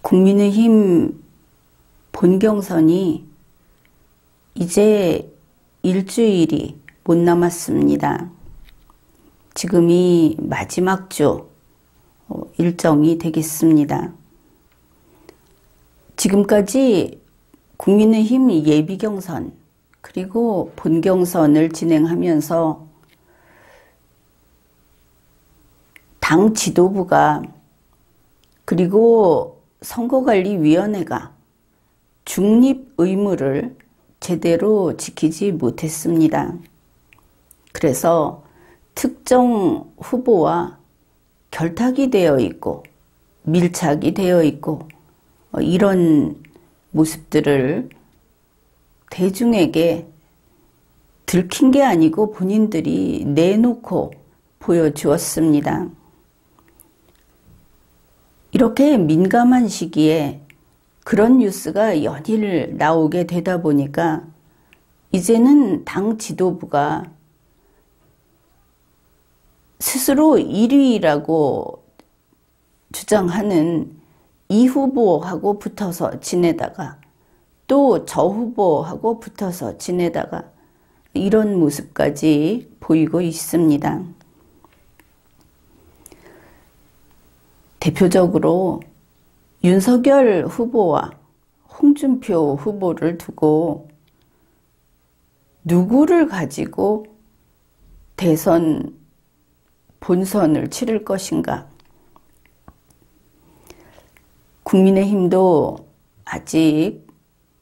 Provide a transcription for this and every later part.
국민의힘 본경선이 이제 일주일이 못 남았습니다. 지금이 마지막 주 일정이 되겠습니다. 지금까지 국민의힘 예비경선 그리고 본경선을 진행하면서 당 지도부가 그리고 선거관리위원회가 중립 의무를 제대로 지키지 못했습니다. 그래서 특정 후보와 결탁이 되어 있고 밀착이 되어 있고 이런 모습들을 대중에게 들킨 게 아니고 본인들이 내놓고 보여주었습니다. 이렇게 민감한 시기에 그런 뉴스가 연일 나오게 되다 보니까 이제는 당 지도부가 스스로 1위라고 주장하는 이 후보하고 붙어서 지내다가 또 저 후보하고 붙어서 지내다가 이런 모습까지 보이고 있습니다. 대표적으로 윤석열 후보와 홍준표 후보를 두고 누구를 가지고 대선 본선을 치를 것인가. 국민의힘도 아직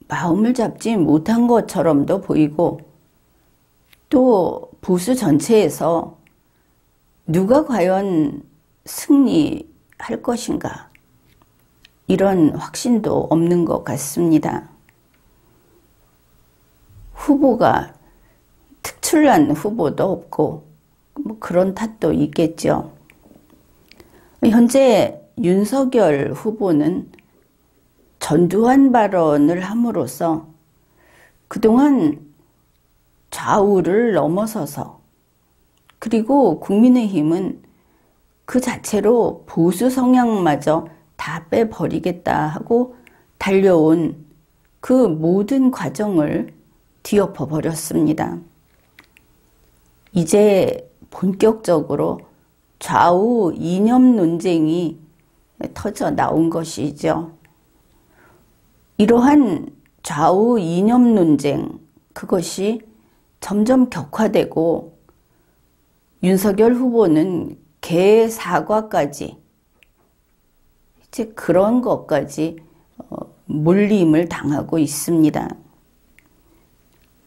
마음을 잡지 못한 것처럼도 보이고 또 보수 전체에서 누가 과연 승리할 것인가 이런 확신도 없는 것 같습니다. 후보가 특출난 후보도 없고 그런 탓도 있겠죠. 현재 윤석열 후보는 전두환 발언을 함으로써 그동안 좌우를 넘어서서 그리고 국민의힘은 그 자체로 보수 성향마저 다 빼버리겠다 하고 달려온 그 모든 과정을 뒤엎어 버렸습니다. 이제 본격적으로 좌우 이념 논쟁이 터져 나온 것이죠. 이러한 좌우 이념 논쟁, 그것이 점점 격화되고 윤석열 후보는 개 사과까지 이제 그런 것까지 몰림을 당하고 있습니다.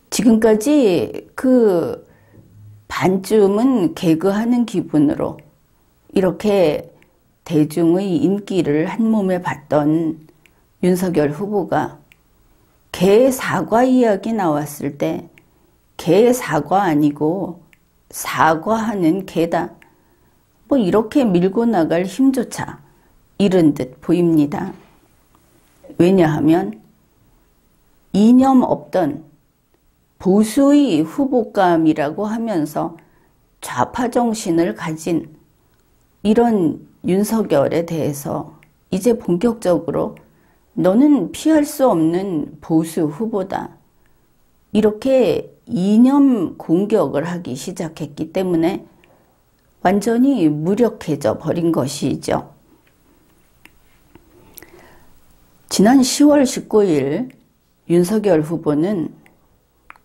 지금까지 그 반쯤은 개그하는 기분으로 이렇게 대중의 인기를 한 몸에 받던 윤석열 후보가 개 사과 이야기 나왔을 때 개 사과 아니고 사과하는 개다. 이렇게 밀고 나갈 힘조차 잃은 듯 보입니다. 왜냐하면 이념 없던 보수의 후보감이라고 하면서 좌파 정신을 가진 이런 윤석열에 대해서 이제 본격적으로 너는 피할 수 없는 보수 후보다. 이렇게 이념 공격을 하기 시작했기 때문에 완전히 무력해져 버린 것이죠. 지난 10월 19일 윤석열 후보는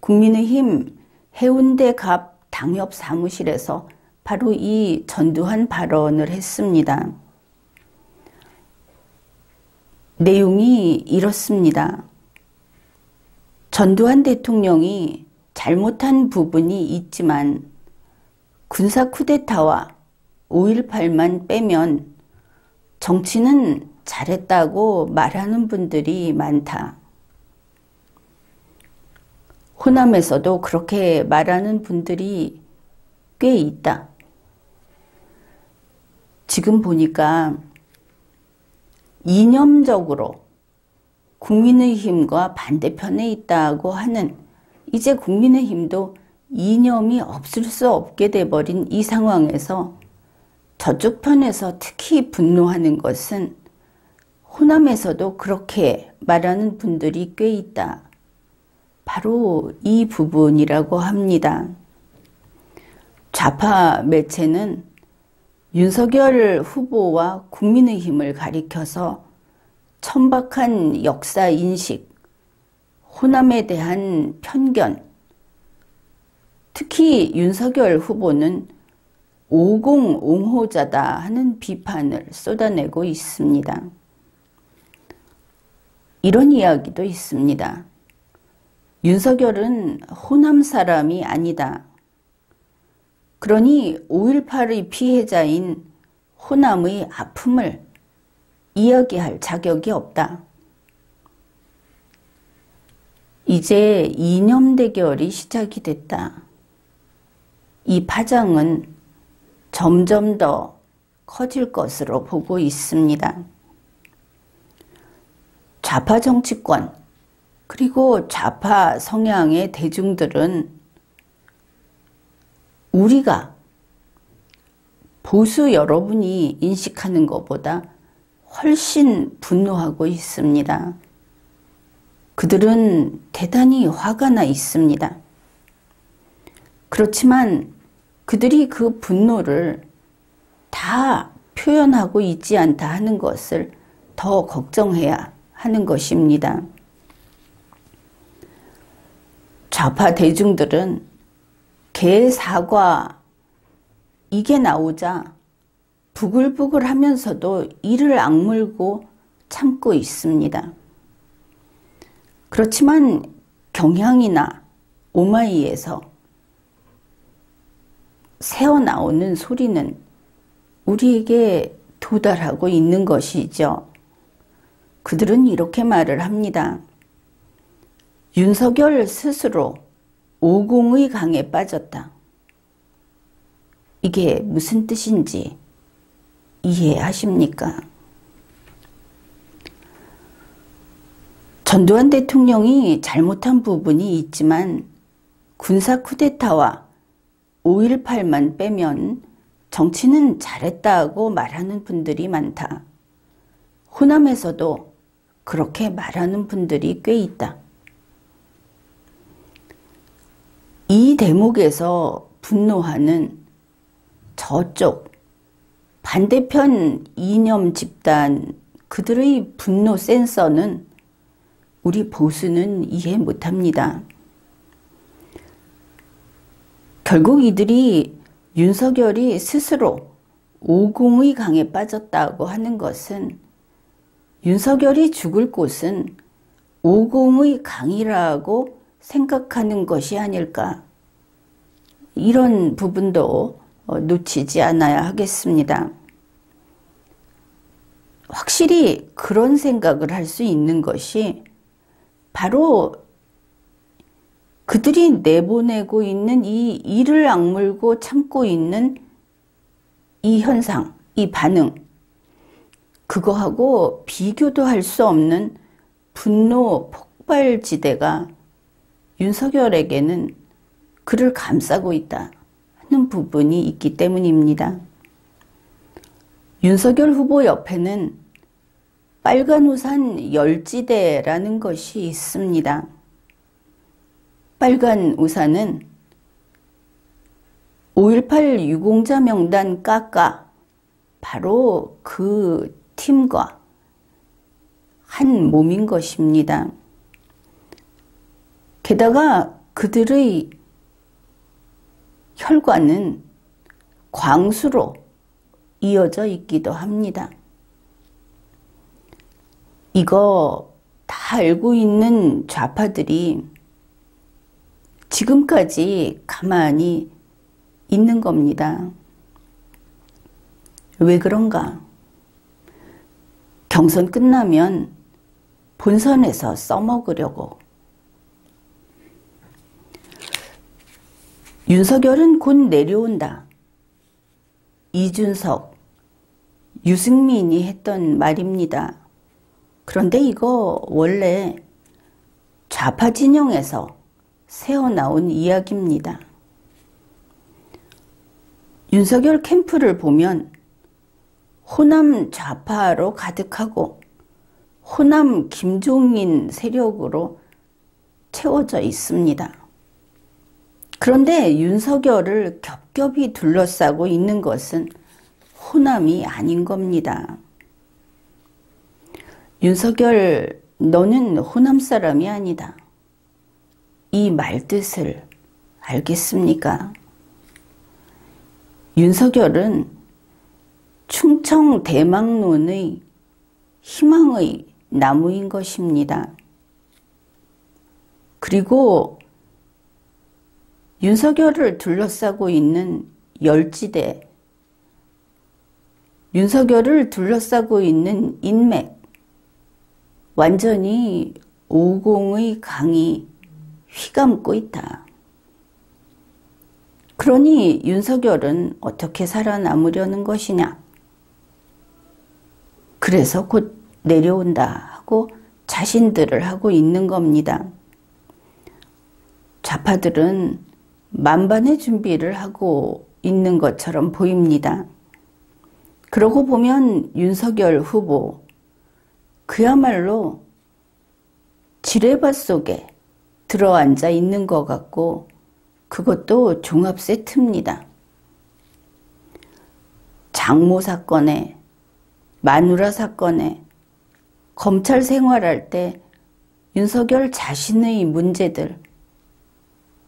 국민의힘 해운대 갑 당협 사무실에서 바로 이 전두환 발언을 했습니다. 내용이 이렇습니다. 전두환 대통령이 잘못한 부분이 있지만 군사 쿠데타와 5.18만 빼면 정치는 잘했다고 말하는 분들이 많다. 호남에서도 그렇게 말하는 분들이 꽤 있다. 지금 보니까 이념적으로 국민의힘과 반대편에 있다고 하는 이제 국민의힘도 이념이 없을 수 없게 돼버린 이 상황에서 저쪽 편에서 특히 분노하는 것은 호남에서도 그렇게 말하는 분들이 꽤 있다. 바로 이 부분이라고 합니다. 좌파 매체는 윤석열 후보와 국민의힘을 가리켜서 천박한 역사 인식, 호남에 대한 편견, 특히 윤석열 후보는 오공 옹호자다 하는 비판을 쏟아내고 있습니다. 이런 이야기도 있습니다. 윤석열은 호남 사람이 아니다. 그러니 5.18의 피해자인 호남의 아픔을 이야기할 자격이 없다. 이제 이념 대결이 시작이 됐다. 이 파장은 점점 더 커질 것으로 보고 있습니다. 좌파 정치권 그리고 좌파 성향의 대중들은 우리가 보수 여러분이 인식하는 것보다 훨씬 분노하고 있습니다. 그들은 대단히 화가 나 있습니다. 그렇지만 그들이 그 분노를 다 표현하고 있지 않다 하는 것을 더 걱정해야 하는 것입니다. 좌파 대중들은 개 사과 이게 나오자 부글부글 하면서도 이를 악물고 참고 있습니다. 그렇지만 경향이나 오마이에서 새어나오는 소리는 우리에게 도달하고 있는 것이죠. 그들은 이렇게 말을 합니다. 윤석열 스스로 오공의 강에 빠졌다. 이게 무슨 뜻인지 이해하십니까? 전두환 대통령이 잘못한 부분이 있지만 군사 쿠데타와 5.18만 빼면 정치는 잘했다고 말하는 분들이 많다. 호남에서도 그렇게 말하는 분들이 꽤 있다. 이 대목에서 분노하는 저쪽 반대편 이념 집단 그들의 분노 센서는 우리 보수는 이해 못합니다. 결국 이들이 윤석열이 스스로 오공의 강에 빠졌다고 하는 것은 윤석열이 죽을 곳은 오공의 강이라고 생각하는 것이 아닐까. 이런 부분도 놓치지 않아야 하겠습니다. 확실히 그런 생각을 할 수 있는 것이 바로 그들이 내보내고 있는 이 이를 악물고 참고 있는 이 현상, 이 반응, 그거하고 비교도 할 수 없는 분노 폭발지대가 윤석열에게는 그를 감싸고 있다 하는 부분이 있기 때문입니다. 윤석열 후보 옆에는 빨간 우산 열지대라는 것이 있습니다. 빨간 우산은 5.18 유공자 명단 까까 바로 그 팀과 한 몸인 것입니다. 게다가 그들의 혈관은 광수로 이어져 있기도 합니다. 이거 다 알고 있는 좌파들이 지금까지 가만히 있는 겁니다. 왜 그런가? 경선 끝나면 본선에서 써먹으려고. 윤석열은 곧 내려온다. 이준석, 유승민이 했던 말입니다. 그런데 이거 원래 좌파 진영에서 새어나온 이야기입니다. 윤석열 캠프를 보면 호남 좌파로 가득하고 호남 김종인 세력으로 채워져 있습니다. 그런데 윤석열을 겹겹이 둘러싸고 있는 것은 호남이 아닌 겁니다. 윤석열, 너는 호남 사람이 아니다. 이 말뜻을 알겠습니까? 윤석열은 충청 대망론의 희망의 나무인 것입니다. 그리고 윤석열을 둘러싸고 있는 열지대, 윤석열을 둘러싸고 있는 인맥, 완전히 오공의 강이 휘감고 있다. 그러니 윤석열은 어떻게 살아남으려는 것이냐? 그래서 곧 내려온다 하고 자신들을 하고 있는 겁니다. 좌파들은 만반의 준비를 하고 있는 것처럼 보입니다. 그러고 보면 윤석열 후보, 그야말로 지뢰밭 속에 들어앉아 있는 것 같고, 그것도 종합 세트입니다. 장모 사건에, 마누라 사건에, 검찰 생활할 때 윤석열 자신의 문제들,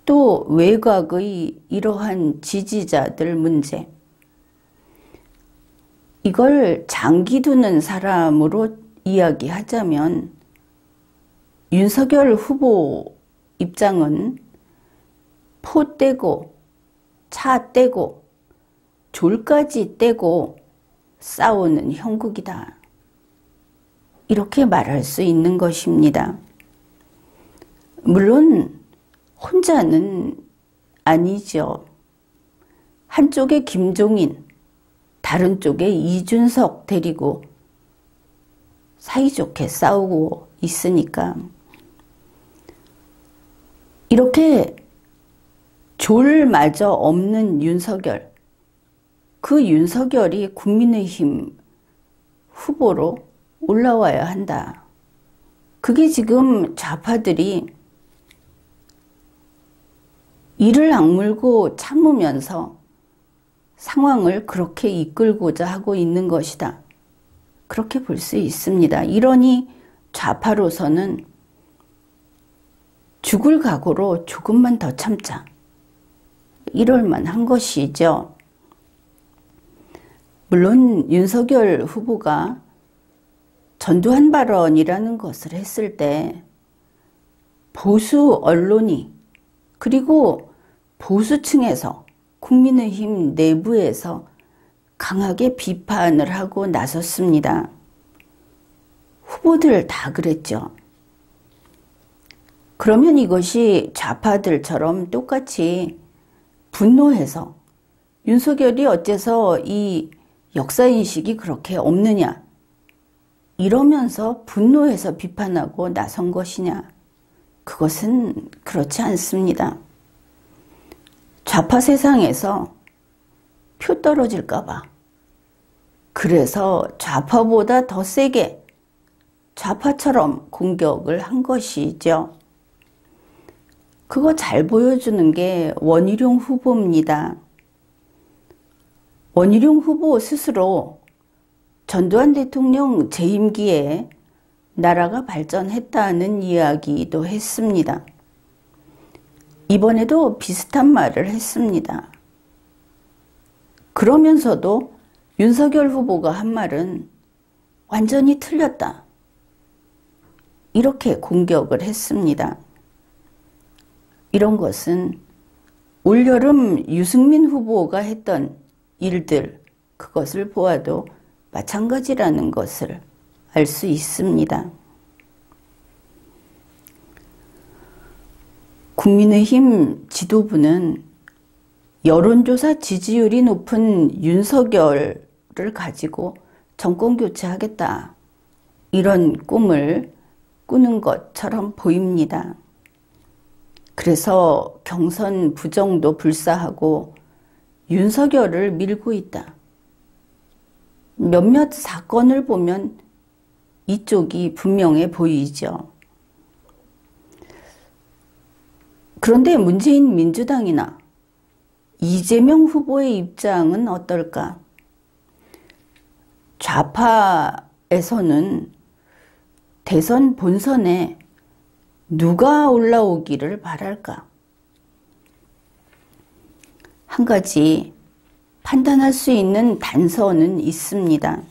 또 외곽의 이러한 지지자들 문제, 이걸 장기 두는 사람으로 이야기하자면 윤석열 후보 입장은 포 떼고 차 떼고 졸까지 떼고 싸우는 형국이다. 이렇게 말할 수 있는 것입니다. 물론 혼자는 아니죠. 한쪽에 김종인, 다른 쪽에 이준석 데리고 사이좋게 싸우고 있으니까 이렇게 졸마저 없는 윤석열, 그 윤석열이 국민의힘 후보로 올라와야 한다. 그게 지금 좌파들이 이를 악물고 참으면서 상황을 그렇게 이끌고자 하고 있는 것이다. 그렇게 볼 수 있습니다. 이러니 좌파로서는 죽을 각오로 조금만 더 참자. 이럴 만한 것이죠. 물론 윤석열 후보가 전두환 발언이라는 것을 했을 때 보수 언론이, 그리고 보수층에서, 국민의힘 내부에서 강하게 비판을 하고 나섰습니다. 후보들 다 그랬죠. 그러면 이것이 좌파들처럼 똑같이 분노해서 윤석열이 어째서 이 역사인식이 그렇게 없느냐, 이러면서 분노해서 비판하고 나선 것이냐? 그것은 그렇지 않습니다. 좌파 세상에서 표 떨어질까봐, 그래서 좌파보다 더 세게 좌파처럼 공격을 한 것이죠. 그거 잘 보여주는 게 원희룡 후보입니다. 원희룡 후보 스스로 전두환 대통령 재임기에 나라가 발전했다는 이야기도 했습니다. 이번에도 비슷한 말을 했습니다. 그러면서도 윤석열 후보가 한 말은 완전히 틀렸다. 이렇게 공격을 했습니다. 이런 것은 올여름 유승민 후보가 했던 일들, 그것을 보아도 마찬가지라는 것을 알 수 있습니다. 국민의힘 지도부는 여론조사 지지율이 높은 윤석열을 가지고 정권 교체하겠다, 이런 꿈을 꾸는 것처럼 보입니다. 그래서 경선 부정도 불사하고 윤석열을 밀고 있다. 몇몇 사건을 보면 이쪽이 분명해 보이죠. 그런데 문재인 민주당이나 이재명 후보의 입장은 어떨까? 좌파에서는 대선 본선에 누가 올라오기를 바랄까? 한 가지 판단할 수 있는 단서는 있습니다.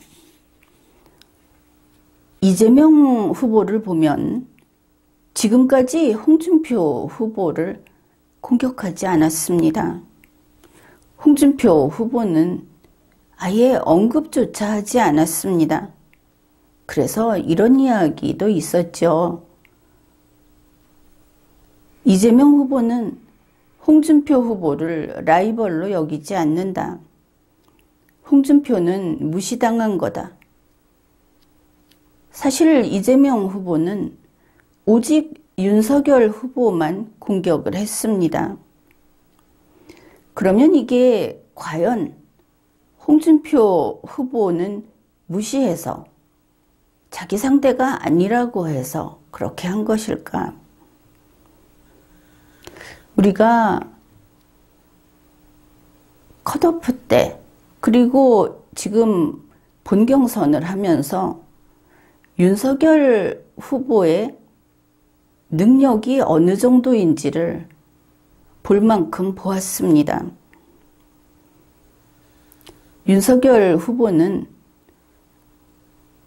이재명 후보를 보면 지금까지 홍준표 후보를 공격하지 않았습니다. 홍준표 후보는 아예 언급조차 하지 않았습니다. 그래서 이런 이야기도 있었죠. 이재명 후보는 홍준표 후보를 라이벌로 여기지 않는다. 홍준표는 무시당한 거다. 사실 이재명 후보는 오직 윤석열 후보만 공격을 했습니다. 그러면 이게 과연 홍준표 후보는 무시해서 자기 상대가 아니라고 해서 그렇게 한 것일까? 우리가 컷오프 때 그리고 지금 본경선을 하면서 윤석열 후보의 능력이 어느 정도인지를 볼 만큼 보았습니다. 윤석열 후보는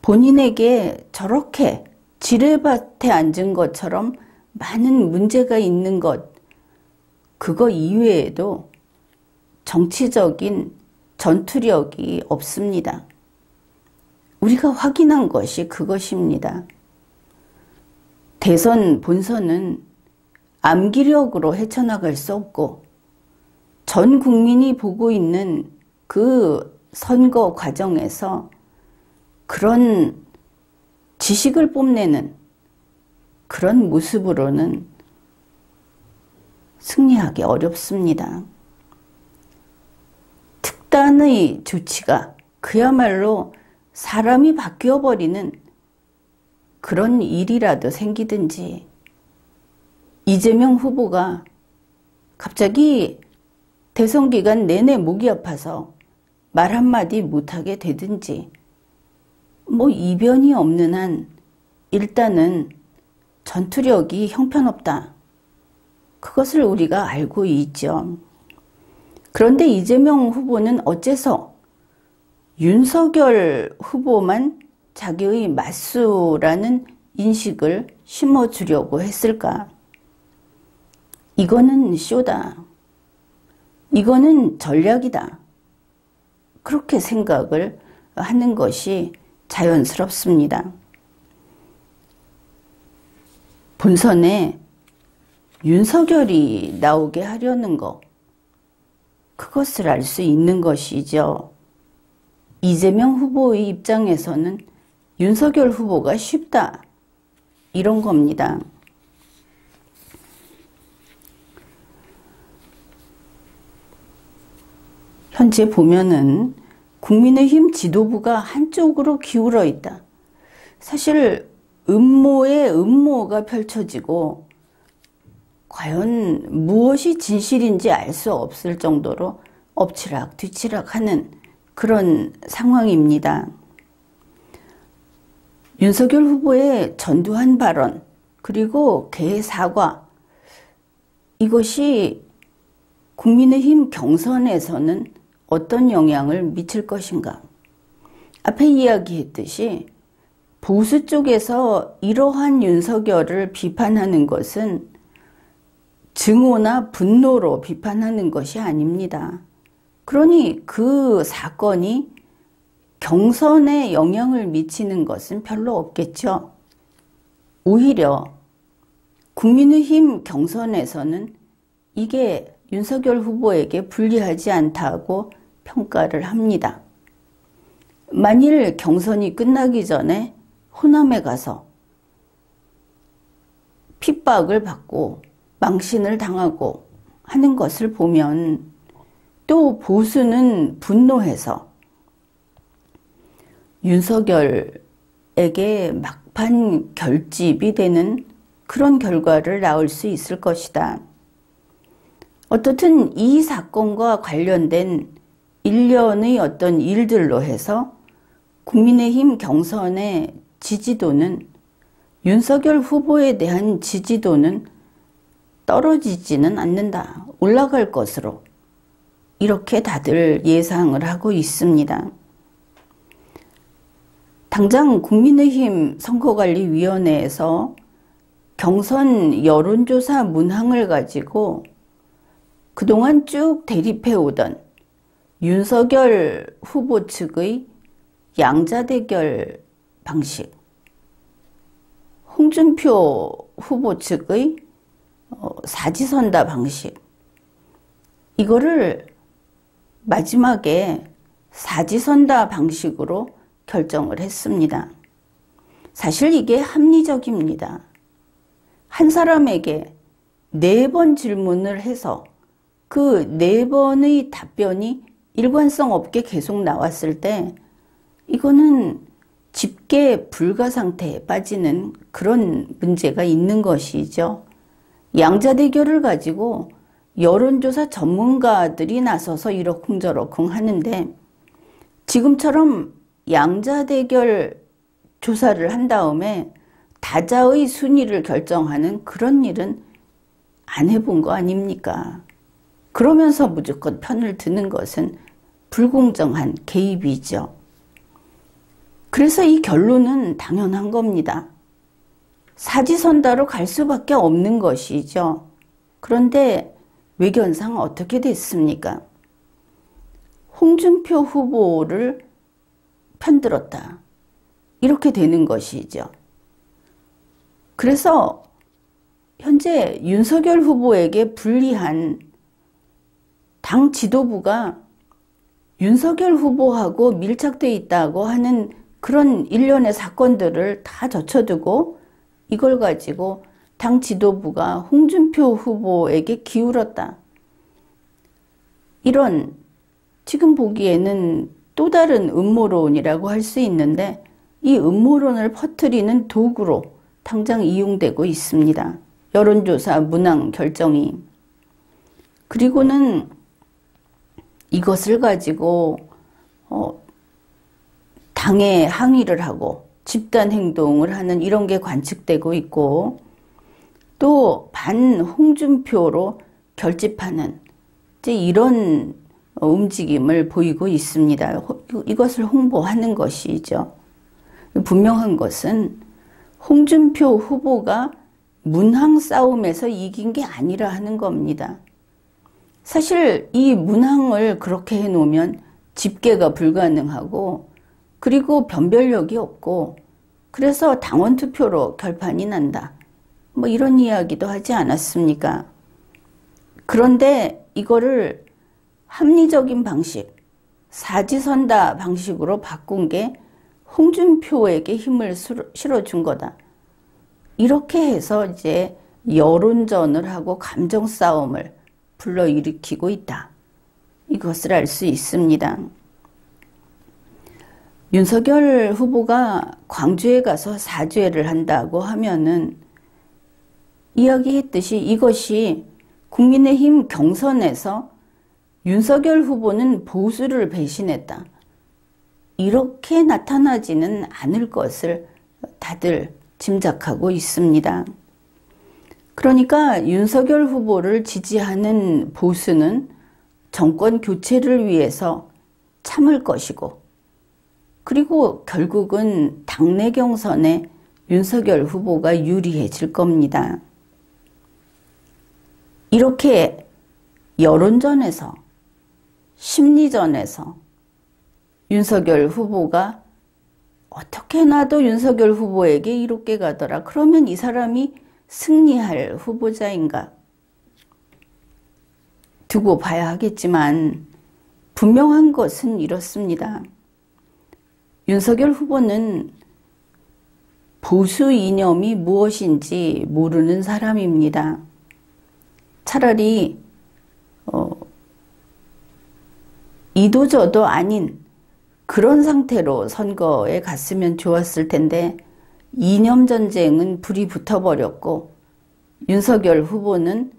본인에게 저렇게 지뢰밭에 앉은 것처럼 많은 문제가 있는 것, 그거 이외에도 정치적인 전투력이 없습니다. 우리가 확인한 것이 그것입니다. 대선 본선은 암기력으로 헤쳐나갈 수 없고 전 국민이 보고 있는 그 선거 과정에서 그런 지식을 뽐내는 그런 모습으로는 승리하기 어렵습니다. 특단의 조치가 그야말로 사람이 바뀌어버리는 그런 일이라도 생기든지 이재명 후보가 갑자기 대선 기간 내내 목이 아파서 말 한마디 못하게 되든지 이변이 없는 한 일단은 전투력이 형편없다. 그것을 우리가 알고 있죠. 그런데 이재명 후보는 어째서 윤석열 후보만 자기의 맞수라는 인식을 심어주려고 했을까? 이거는 쇼다. 이거는 전략이다. 그렇게 생각을 하는 것이 자연스럽습니다. 본선에 윤석열이 나오게 하려는 것, 그것을 알 수 있는 것이죠. 이재명 후보의 입장에서는 윤석열 후보가 쉽다, 이런 겁니다. 현재 보면은 국민의힘 지도부가 한쪽으로 기울어 있다. 사실 음모에 음모가 펼쳐지고 과연 무엇이 진실인지 알 수 없을 정도로 엎치락 뒤치락 하는 그런 상황입니다. 윤석열 후보의 전두환 발언 그리고 개의 사과, 이것이 국민의힘 경선에서는 어떤 영향을 미칠 것인가? 앞에 이야기했듯이 보수 쪽에서 이러한 윤석열을 비판하는 것은 증오나 분노로 비판하는 것이 아닙니다. 그러니 그 사건이 경선에 영향을 미치는 것은 별로 없겠죠. 오히려 국민의힘 경선에서는 이게 윤석열 후보에게 불리하지 않다고 평가를 합니다. 만일 경선이 끝나기 전에 호남에 가서 핍박을 받고 망신을 당하고 하는 것을 보면 또 보수는 분노해서 윤석열 후보에게 막판 결집이 되는 그런 결과를 낳을 수 있을 것이다. 어떻든 이 사건과 관련된 일련의 어떤 일들로 해서 국민의힘 경선의 지지도는, 윤석열 후보에 대한 지지도는 떨어지지는 않는다. 올라갈 것으로 이렇게 다들 예상을 하고 있습니다. 당장 국민의힘 선거관리위원회에서 경선 여론조사 문항을 가지고 그동안 쭉 대립해오던 윤석열 후보 측의 양자대결 방식, 홍준표 후보 측의 사지선다 방식, 이거를 마지막에 사지선다 방식으로 결정을 했습니다. 사실 이게 합리적입니다. 한 사람에게 4번 질문을 해서 그 4번의 답변이 일관성 없게 계속 나왔을 때 이거는 집계 불가 상태에 빠지는 그런 문제가 있는 것이죠. 양자대결을 가지고 여론조사 전문가들이 나서서 이러쿵저러쿵 하는데, 지금처럼 양자대결 조사를 한 다음에 다자의 순위를 결정하는 그런 일은 안 해본 거 아닙니까? 그러면서 무조건 편을 드는 것은 불공정한 개입이죠. 그래서 이 결론은 당연한 겁니다. 사지선다로 갈 수밖에 없는 것이죠. 그런데 외견상 어떻게 됐습니까? 홍준표 후보를 편들었다. 이렇게 되는 것이죠. 그래서 현재 윤석열 후보에게 불리한 당 지도부가 윤석열 후보하고 밀착되어 있다고 하는 그런 일련의 사건들을 다 젖혀두고 이걸 가지고 당 지도부가 홍준표 후보에게 기울었다. 이런, 지금 보기에는 또 다른 음모론이라고 할 수 있는데, 이 음모론을 퍼뜨리는 도구로 당장 이용되고 있습니다. 여론조사 문항 결정이. 그리고는 이것을 가지고 당에 항의를 하고 집단 행동을 하는 이런 게 관측되고 있고, 또 반홍준표로 결집하는 이제 이런 움직임을 보이고 있습니다. 이것을 홍보하는 것이죠. 분명한 것은 홍준표 후보가 문항 싸움에서 이긴 게 아니라 하는 겁니다. 사실 이 문항을 그렇게 해놓으면 집계가 불가능하고, 그리고 변별력이 없고, 그래서 당원 투표로 결판이 난다. 뭐 이런 이야기도 하지 않았습니까? 그런데 이거를 합리적인 방식, 사지선다 방식으로 바꾼 게 홍준표에게 힘을 실어준 거다. 이렇게 해서 이제 여론전을 하고 감정 싸움을 불러일으키고 있다. 이것을 알 수 있습니다. 윤석열 후보가 광주에 가서 사죄를 한다고 하면은 이야기했듯이 이것이 국민의힘 경선에서 윤석열 후보는 보수를 배신했다. 이렇게 나타나지는 않을 것을 다들 짐작하고 있습니다. 그러니까 윤석열 후보를 지지하는 보수는 정권 교체를 위해서 참을 것이고, 그리고 결국은 당내 경선에 윤석열 후보가 유리해질 겁니다. 이렇게 여론전에서, 심리전에서 윤석열 후보가 어떻게 나도 윤석열 후보에게 이롭게 가더라. 그러면 이 사람이 승리할 후보자인가? 두고 봐야 하겠지만 분명한 것은 이렇습니다. 윤석열 후보는 보수 이념이 무엇인지 모르는 사람입니다. 차라리 이도저도 아닌 그런 상태로 선거에 갔으면 좋았을 텐데 이념 전쟁은 불이 붙어버렸고 윤석열 후보는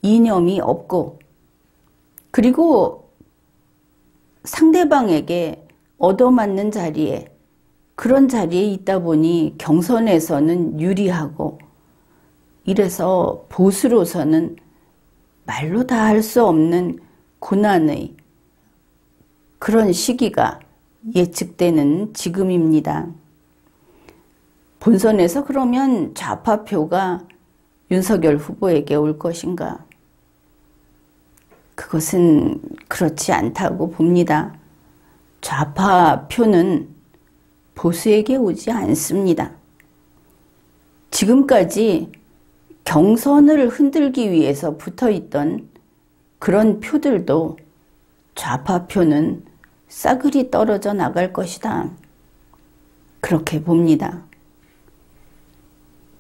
이념이 없고 그리고 상대방에게 얻어맞는 자리에 그런 자리에 있다 보니 경선에서는 유리하고 이래서 보수로서는 말로 다 할 수 없는 고난의 그런 시기가 예측되는 지금입니다. 본선에서 그러면 좌파표가 윤석열 후보에게 올 것인가? 그것은 그렇지 않다고 봅니다. 좌파표는 보수에게 오지 않습니다. 지금까지 경선을 흔들기 위해서 붙어있던 그런 표들도 좌파표는 싸그리 떨어져 나갈 것이다. 그렇게 봅니다.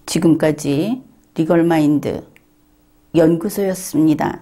지금까지 리걸마인드 연구소였습니다.